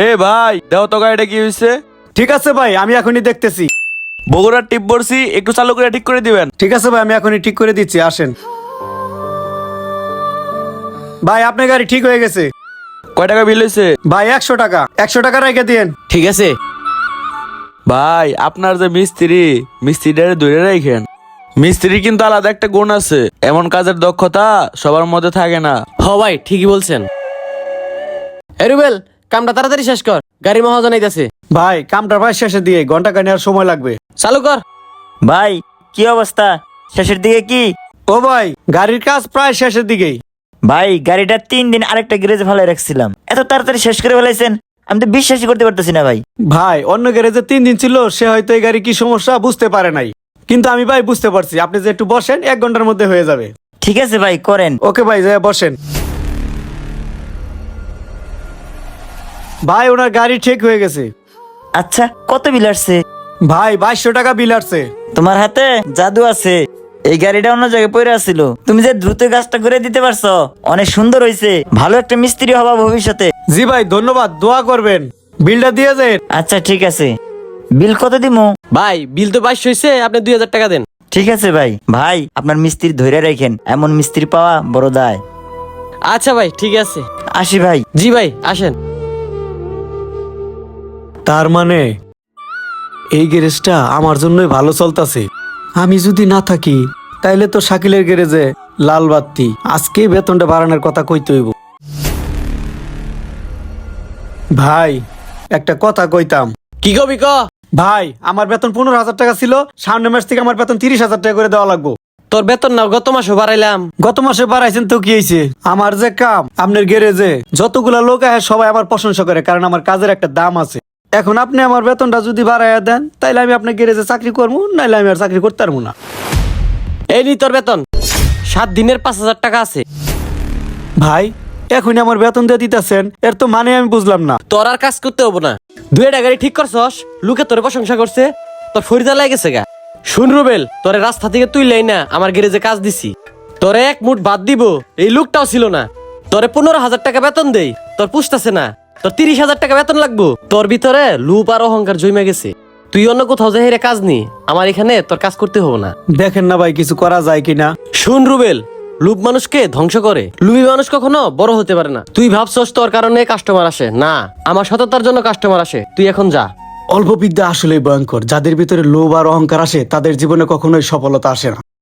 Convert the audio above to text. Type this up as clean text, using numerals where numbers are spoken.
এ ভাই দাও তো গাড়িটা কি হয়েছে? ঠিক আছে ভাই, আমি এখনই দেখতেছি। বগুড়ার টিপ বলছি, একটু চালু করে ঠিক করে দিবেন। ঠিক আছে ভাই, আমি এখনই ঠিক করে দিচ্ছি, আসেন। ভাই আপনার গাড়ি ঠিক হয়ে গেছে। কয় টাকা বিল হয়েছে? ভাই 100 টাকা, 100 টাকা রেখে দিয়েন। ঠিক আছে। ভাই আপনার যে মিস্ত্রিটারে ধরে রাখেন। মিস্ত্রির কিন্তু আলাদা একটা গুণ আছে, এমন কাজের দক্ষতা সবার মধ্যে থাকে না। হ ভাই, ঠিকই বলছেন। এ রুবেল, কামটা তাড়াতাড়ি শেষ কর, গাড়ি মহাজন আইতাছে। ভাই কামটা ভাই শেষে দিয়ে ঘন্টা খানি আর সময় লাগবে। চালু কর। ভাই কি অবস্থা, শেষের দিকে কি? ও ভাই, গাড়ির কাজ প্রায় শেষের দিকেই। ভাই গাড়িটা 3 দিন আরেকটা গ্যারেজে ফেলে রাখছিলাম, এত তাড়াতাড়ি শেষ করে ফেলাইছেন, আমি তো বিশ্বাসই করতে পারতেছি না ভাই। ভাই অন্য গ্যারেজে 3 দিন ছিল, সে হয়তো এই গাড়ি কি সমস্যা বুঝতে পারে নাই, কিন্তু আমি ভাই বুঝতে পারছি। আপনি যে একটু বসেন, 1 ঘন্টার মধ্যে হয়ে যাবে। ঠিক আছে ভাই, করেন। ওকে ভাই, যাই বসেন। ভাই ওনার গাড়ি ঠিক হয়ে গেছে। আচ্ছা, কত বিল আসছে? ভাই 2200 টাকা বিল আসছে। তোমার হাতে জাদু আছে, এই গাড়িটা অন্য জায়গায় পড়ে আছিল, তুমি যে দ্রুত কাজটা করে দিতে পারছো, অনেক সুন্দর হয়েছে। ভালো একটা মিস্ত্রি হবা ভবিষ্যতে। জি ভাই ধন্যবাদ, দোয়া করবেন। বিলটা দিয়ে দেন। আচ্ছা ঠিক আছে, বিল কত দিমু? ভাই বিল তো 22 হয়েছে, আপনি 2000 টাকা দেন। ঠিক আছে ভাই। ভাই আপনার মিস্ত্রি ধরে রাখেন, এমন মিস্ত্রি পাওয়া বড় দায়। আচ্ছা ভাই, ঠিক আছে। আসি ভাই। জি ভাই, আসেন। তার মানে এই গ্যারেজটা আমার জন্যই ভালো চলতেছে। আমি যদি না থাকি তাইলে তো শাকিলের গ্যারেজে লাল বাত্তি। আজকে বেতনটা বাড়ানোর কথা কইতে হইব। ভাই একটা কথা কইতাম। কি কবি ক? ভাই আমার বেতন 15,000 টাকা ছিল, সামনে মাস থেকে আমার বেতন 30,000 টাকা করে দেওয়া লাগবে। তোর বেতন না গত মাসও বাড়াইলাম। গত মাসে বাড়াইছেন তো কি হয়েছে? আমার যে কাম, আপনার গ্যারেজে যতগুলা লোক আছে সবাই আমার প্রশংসা করে, কারণ আমার কাজের একটা দাম আছে। এখন আপনি আমার বেতনটা যদি বাড়াইয়া দেন, তাইলে আমি আপনার গ্যারেজে চাকরি করবো, নাইলে আমি আর চাকরি করতে পারবো না। এই নি তোর বেতন, 7 দিনের 5000 টাকা আছে। ভাই এখনই আমার বেতন দিয়ে দিতেছেন, এর তো মানে আমি বুঝলাম না। তোর আর কাজ করতে হবো না, 2টা গাড়ি ঠিক করছস, লোকে তোর প্রশংসা করছে, তোর ফরিদা লাগেছে গা। শুন রুবেল, তোরে রাস্তা থেকে তুইলাই না আমার গ্যারেজে কাজ দিছি, তোরে এক মুঠ বাদ দিব এই লোকটাও ছিল না। তোরে 15,000 টাকা বেতন দেই, তোর পুষতাছে না, তোর 30,000 টাকা বেতন লাগবো। তোর ভিতরে লুপ আর অহংকার জমে গেছে, তুই অন্য কোথাও যাই কাজ নি, আমার এখানে তোর কাজ করতে হবো না। দেখেন না ভাই কিছু করা যায় কিনা। শুন রুবেল, লুপ মানুষকে ধ্বংস করে, লুবি মানুষ কখনো বড় হতে পারে না। তুই ভাবছস তোর কারণে কাস্টমার আসে, না, আমার সততার জন্য কাস্টমার আসে। তুই এখন যা। অল্প বিদ্যা আসলে ভয়ঙ্কর, যাদের ভিতরে লোভ আর অহংকার আসে তাদের জীবনে কখনোই সফলতা আসে না।